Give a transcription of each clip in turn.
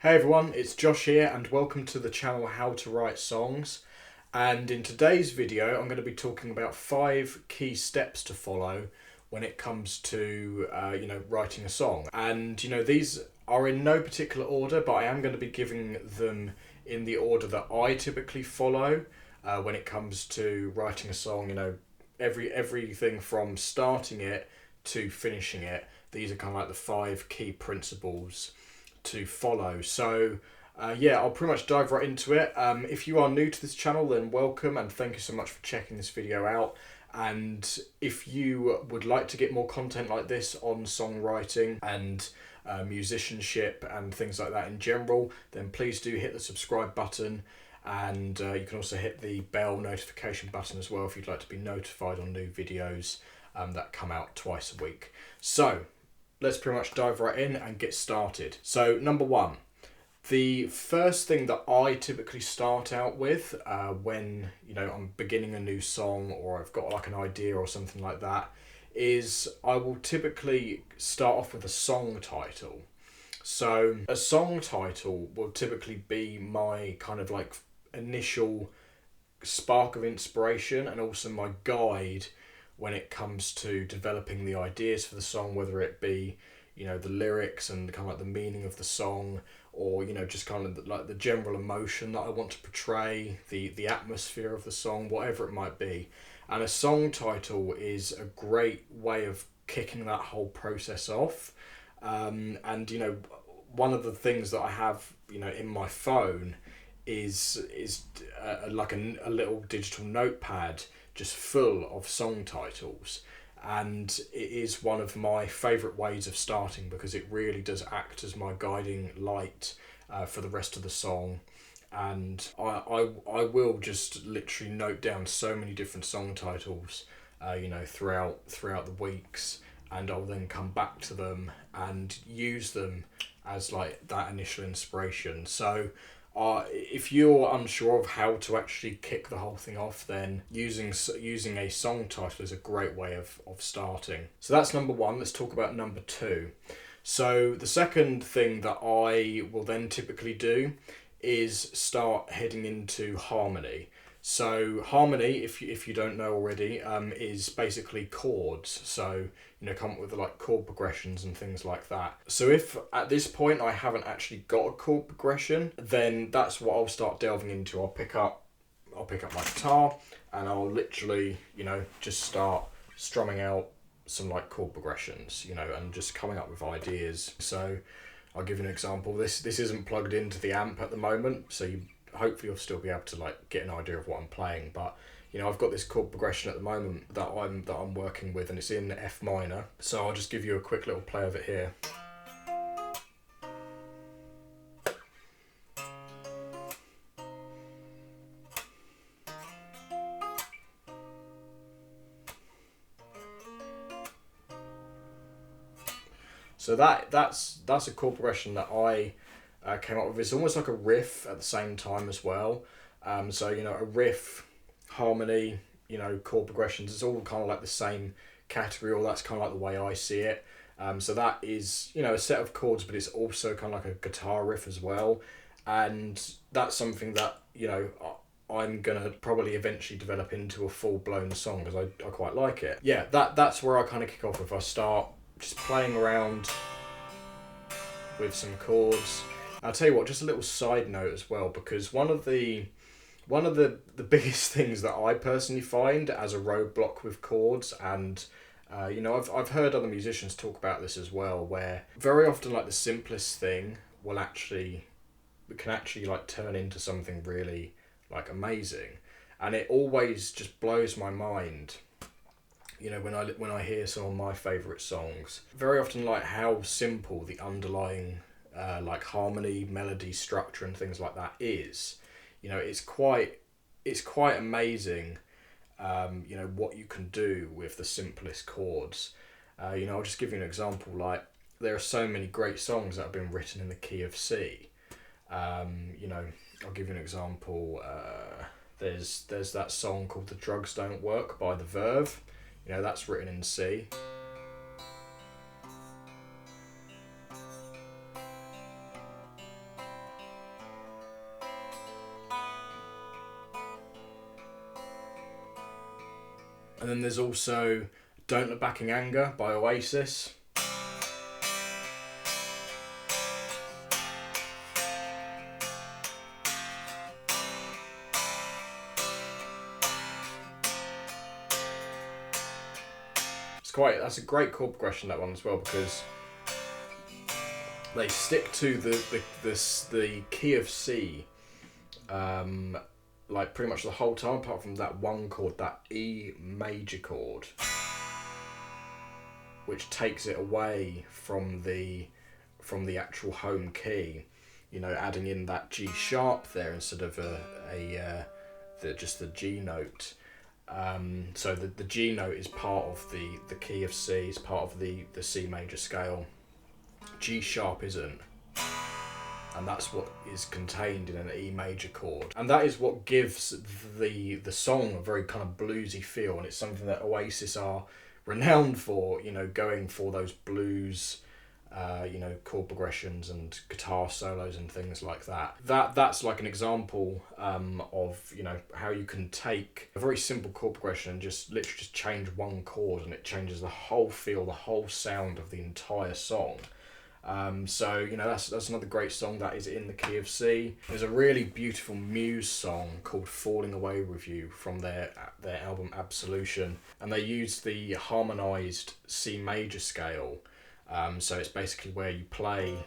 Hey everyone, it's Josh here and welcome to the channel How to Write Songs. And in today's video I'm going to be talking about 5 key steps to follow when it comes to writing a song. And these are in no particular order, but I am going to be giving them in the order that I typically follow when it comes to writing a song. Everything from starting it to finishing it. These are kind of like the 5 key principles to follow. So I'll pretty much dive right into it. If you are new to this channel, then welcome and thank you so much for checking this video out. And if you would like to get more content like this on songwriting and musicianship and things like that in general, then please do hit the subscribe button, and you can also hit the bell notification button as well if you'd like to be notified on new videos that come out twice a week. So let's pretty much dive right in and get started. So number 1, the first thing that I typically start out with when I'm beginning a new song or I've got like an idea or something like that is I will typically start off with a song title. So a song title will typically be my kind of like initial spark of inspiration and also my guide when it comes to developing the ideas for the song, whether it be the lyrics and kind of like the meaning of the song, or just kind of like the general emotion that I want to portray, the atmosphere of the song, whatever it might be. And a song title is a great way of kicking that whole process off. And one of the things that I have in my phone is like a little digital notepad just full of song titles, and it is one of my favourite ways of starting because it really does act as my guiding light for the rest of the song. And I will just literally note down so many different song titles throughout the weeks, and I'll then come back to them and use them as like that initial inspiration. So if you're unsure of how to actually kick the whole thing off, then using a song title is a great way of starting. So that's number 1. Let's talk about number 2. So the second thing that I will then typically do is start heading into harmony. So harmony, if you don't know already, is basically chords. So come up with like chord progressions and things like that. So if at this point I haven't actually got a chord progression, then that's what I'll start delving into. I'll pick up my guitar and I'll literally just start strumming out some like chord progressions, and just coming up with ideas. So I'll give you an example. This isn't plugged into the amp at the moment, so hopefully you'll still be able to like get an idea of what I'm playing. But I've got this chord progression at the moment that I'm working with, and it's in F minor. So I'll just give you a quick little play of it here. So that's a chord progression that I came up with. It's almost like a riff at the same time as well. So a riff, harmony, chord progressions, it's all kind of like the same category, or that's kind of like the way I see it. So that is a set of chords, but it's also kind of like a guitar riff as well, and that's something that I'm gonna probably eventually develop into a full-blown song because I quite like it. Yeah, that's where I kind of kick off with. I start just playing around with some chords. I'll tell you what, just a little side note as well, because one of the biggest things that I personally find as a roadblock with chords, and I've heard other musicians talk about this as well, where very often like the simplest thing can actually like turn into something really like amazing, and it always just blows my mind when I hear some of my favourite songs, very often like how simple the underlying like harmony, melody, structure and things like that is. It's quite amazing what you can do with the simplest chords. I'll just give you an example. Like, there are so many great songs that have been written in the key of C. I'll give you an example. There's that song called "The Drugs Don't Work" by The Verve. That's written in C. And then there's also Don't Look Back in Anger by Oasis. That's a great chord progression, that one as well, because they stick to the key of C, like pretty much the whole time, apart from that one chord, that E major chord, which takes it away from the actual home key. You know, adding in that G sharp there instead of just the G note. So the G note is part of the key of C, is part of the C major scale. G sharp isn't, and that's what is contained in an E major chord, and that is what gives the song a very kind of bluesy feel, and it's something that Oasis are renowned for. You know, going for those blues, chord progressions and guitar solos and things like that. That's like an example of, you know, how you can take a very simple chord progression and just literally just change one chord, and it changes the whole feel, the whole sound of the entire song. So, you know, that's another great song that is in the key of C. There's a really beautiful Muse song called Falling Away With You from their album Absolution, and they used the harmonised C major scale. So it's basically where you play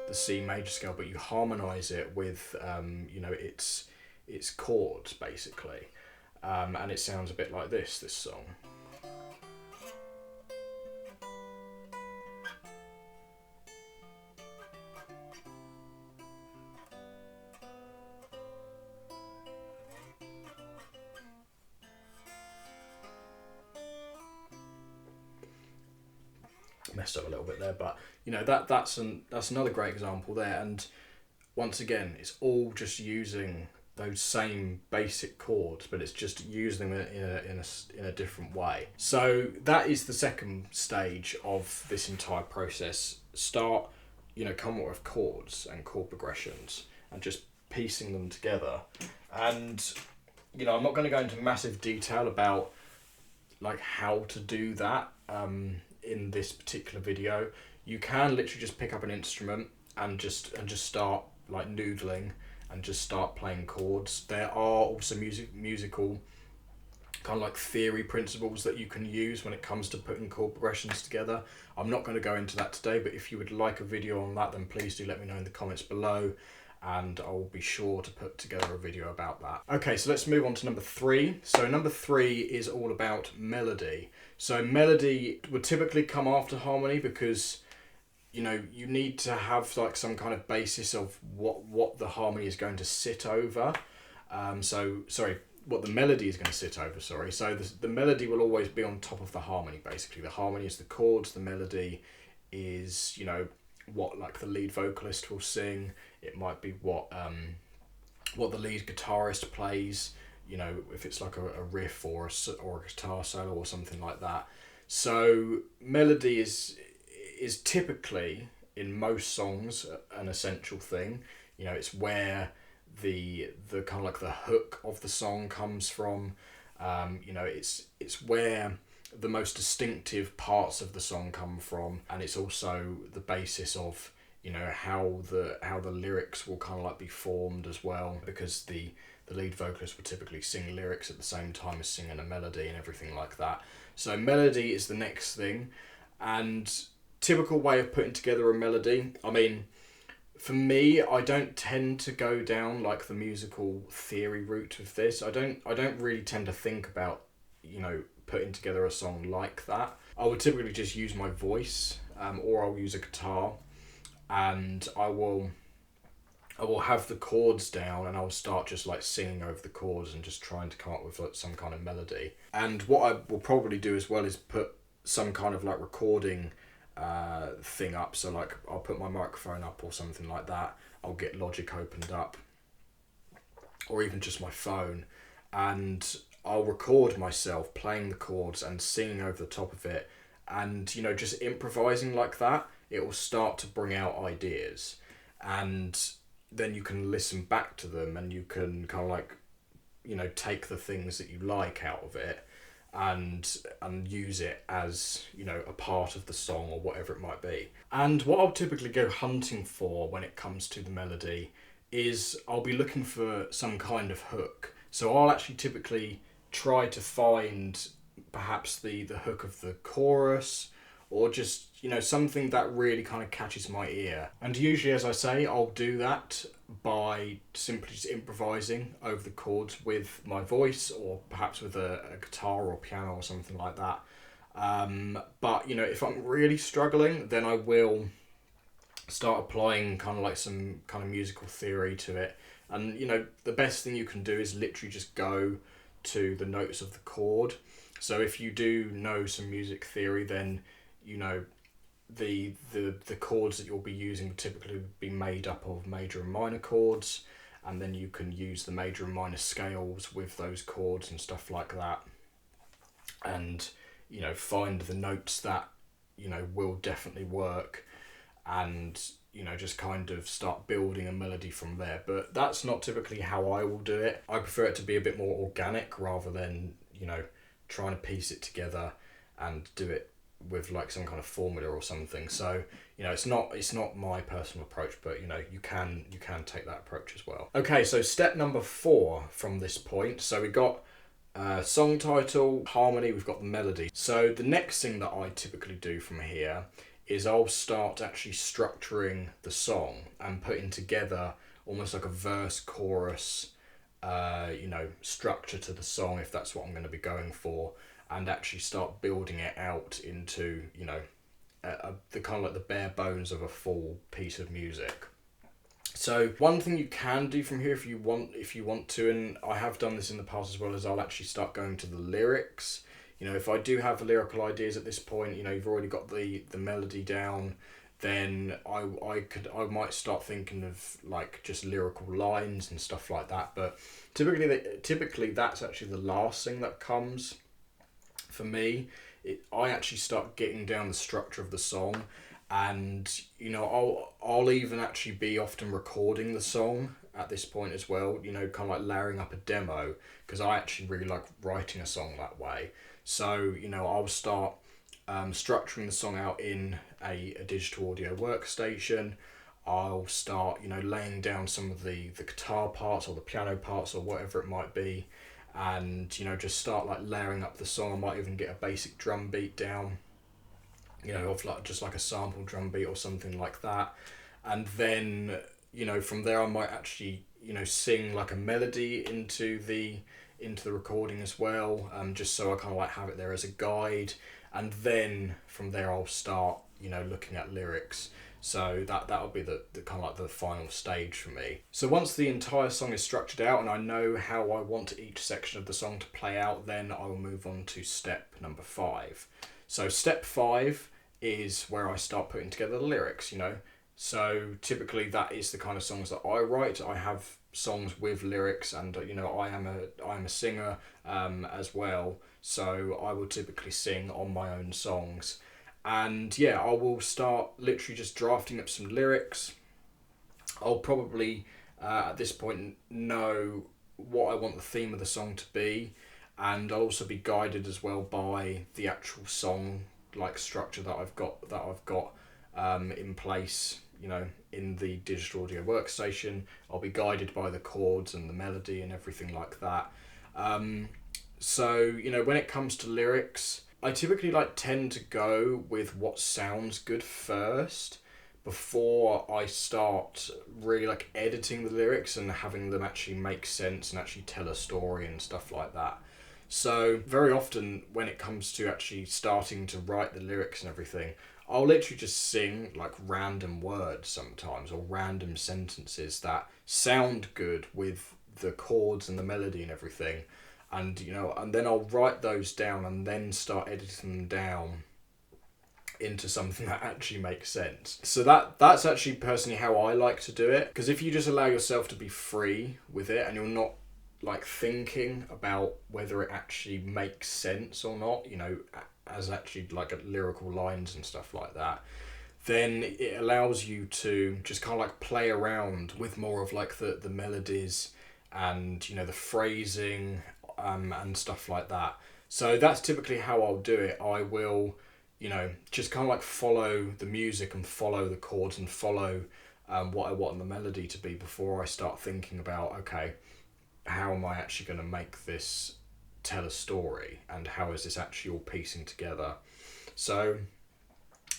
the C major scale, but you harmonise it with, its chords, basically. And it sounds a bit like this song. Messed up a little bit there, but you know, that's another great example there. And once again, it's all just using those same basic chords, but it's just using them in a different way. So that is the second stage of this entire process. Start, come up with chords and chord progressions and just piecing them together. And I'm not going to go into massive detail about like how to do that in this particular video. You can literally just pick up an instrument and just start like noodling and just start playing chords. There are also musical kind of like theory principles that you can use when it comes to putting chord progressions together. I'm not going to go into that today, but if you would like a video on that, then please do let me know in the comments below, and I'll be sure to put together a video about that. Okay, so let's move on to number 3. So number 3 is all about melody. So melody would typically come after harmony because you need to have like some kind of basis of what the harmony is going to sit over. What the melody is going to sit over, sorry. So the melody will always be on top of the harmony, basically. The harmony is the chords, the melody is, what like the lead vocalist will sing. It might be what the lead guitarist plays, if it's like a riff or a guitar solo or something like that. So melody is typically, in most songs, an essential thing. It's where the kind of like the hook of the song comes from. It's where the most distinctive parts of the song come from, and it's also the basis of how the lyrics will kind of like be formed as well, because the lead vocalist will typically sing lyrics at the same time as singing a melody and everything like that. So melody is the next thing, and typical way of putting together a melody. I mean, for me, I don't tend to go down like the musical theory route with this. I don't really tend to think about putting together a song like that. I would typically just use my voice, or I'll use a guitar, and I will have the chords down, and I'll start just like singing over the chords and just trying to come up with like some kind of melody. And what I will probably do as well is put some kind of like recording thing up. So like I'll put my microphone up or something like that. I'll get Logic opened up, or even just my phone, and I'll record myself playing the chords and singing over the top of it, and just improvising like that. It will start to bring out ideas, and then you can listen back to them, and you can kind of like take the things that you like out of it and use it as, a part of the song or whatever it might be. And what I'll typically go hunting for when it comes to the melody is I'll be looking for some kind of hook. So I'll actually typically try to find perhaps the hook of the chorus, or just, something that really kind of catches my ear. And usually, as I say, I'll do that by simply just improvising over the chords with my voice, or perhaps with a guitar or piano or something like that. But, if I'm really struggling, then I will start applying kind of like some kind of musical theory to it. And, the best thing you can do is literally just go to the notes of the chord. So if you do know some music theory, then the chords that you'll be using will typically be made up of major and minor chords, and then you can use the major and minor scales with those chords and stuff like that, and find the notes that will definitely work, and just kind of start building a melody from there. But that's not typically how I will do it. I prefer it to be a bit more organic rather than trying to piece it together and do it with like some kind of formula or something. So it's not my personal approach, but you can take that approach as well. Okay, so step number 4 from this point. So we got song title, harmony, we've got the melody. So the next thing that I typically do from here is I'll start actually structuring the song and putting together almost like a verse chorus structure to the song, if that's what I'm going to be going for, and actually start building it out into the kind of like the bare bones of a full piece of music. So one thing you can do from here, if you want to, and I have done this in the past as well, is I'll actually start going to the lyrics. If I do have lyrical ideas at this point, you've already got the melody down, then I might start thinking of like just lyrical lines and stuff like that. But typically that's actually the last thing that comes for me. I actually start getting down the structure of the song, and I'll even actually be often recording the song at this point as well, kind of like layering up a demo, because I actually really like writing a song that way. So I'll start structuring the song out in a digital audio workstation. I'll start laying down some of the guitar parts or the piano parts or whatever it might be, and just start like layering up the song. I might even get a basic drum beat down, of like just like a sample drum beat or something like that. And then from there I might actually sing like a melody into the recording as well, just so I kind of like have it there as a guide. And then from there I'll start looking at lyrics. So that'll be the kind of like the final stage for me. So once the entire song is structured out and I know how I want each section of the song to play out, then I will move on to step number 5. So step 5 is where I start putting together the lyrics. So typically that is the kind of songs that I write. I have songs with lyrics, and I am a singer as well, so I will typically sing on my own songs. And yeah, I will start literally just drafting up some lyrics. I'll probably at this point know what I want the theme of the song to be, and I'll also be guided as well by the actual song like structure that I've got in place in the digital audio workstation. I'll be guided by the chords and the melody and everything like that. So when it comes to lyrics, I typically tend to go with what sounds good first before I start really editing the lyrics and having them actually make sense and actually tell a story and stuff like that. So very often when it comes to actually starting to write the lyrics and everything, I'll literally just sing random words sometimes, or random sentences that sound good with the chords and the melody and everything. And and then I'll write those down and then start editing them down into something that actually makes sense. So that's actually personally how I like to do it, because if you just allow yourself to be free with it and you're not thinking about whether it actually makes sense or not, as actually lyrical lines and stuff like that, then it allows you to just kind of play around with more of the melodies and the phrasing, and stuff like that. So that's typically how I'll do it. I will, just kind of like follow the music and follow the chords and follow what I want the melody to be before I start thinking about, okay, how am I actually going to make this tell a story, and how is this actually all piecing together? So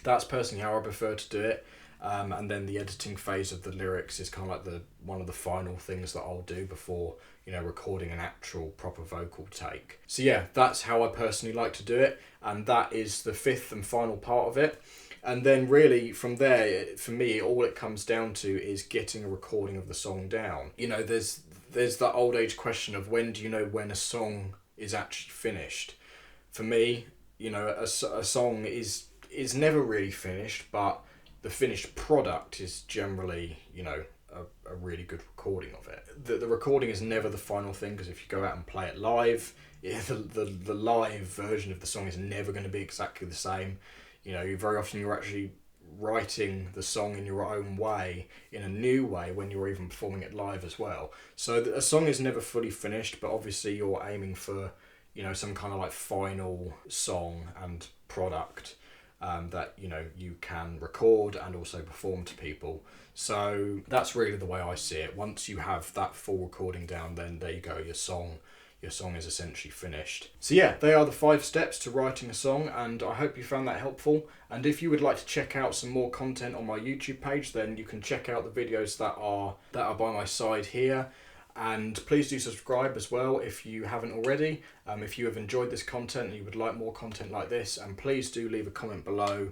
that's personally how I prefer to do it. And then the editing phase of the lyrics is kind of like one of the final things that I'll do before recording an actual proper vocal take. So yeah, that's how I personally like to do it, and that is the fifth and final part of it. And then really from there, for me, all it comes down to is getting a recording of the song down. There's that old age question of when do you know when a song is actually finished? For me, a song is never really finished, but the finished product is generally, a really good recording of it. The recording is never the final thing, because if you go out and play it live, the live version of the song is never going to be exactly the same. Very often you're actually writing the song in your own way, in a new way, when you're even performing it live as well. So a song is never fully finished, but obviously you're aiming for, some kind of like final song and product that you can record and also perform to people. So that's really the way I see it. Once you have that full recording down, then there you go, your song is essentially finished. So yeah, they are the 5 steps to writing a song, and I hope you found that helpful. And if you would like to check out some more content on my YouTube page, then you can check out the videos that are by my side here. And please do subscribe as well if you haven't already. If you have enjoyed this content and you would like more content like this, and please do leave a comment below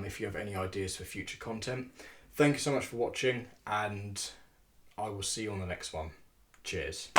if you have any ideas for future content. Thank you so much for watching, and I will see you on the next one. Cheers.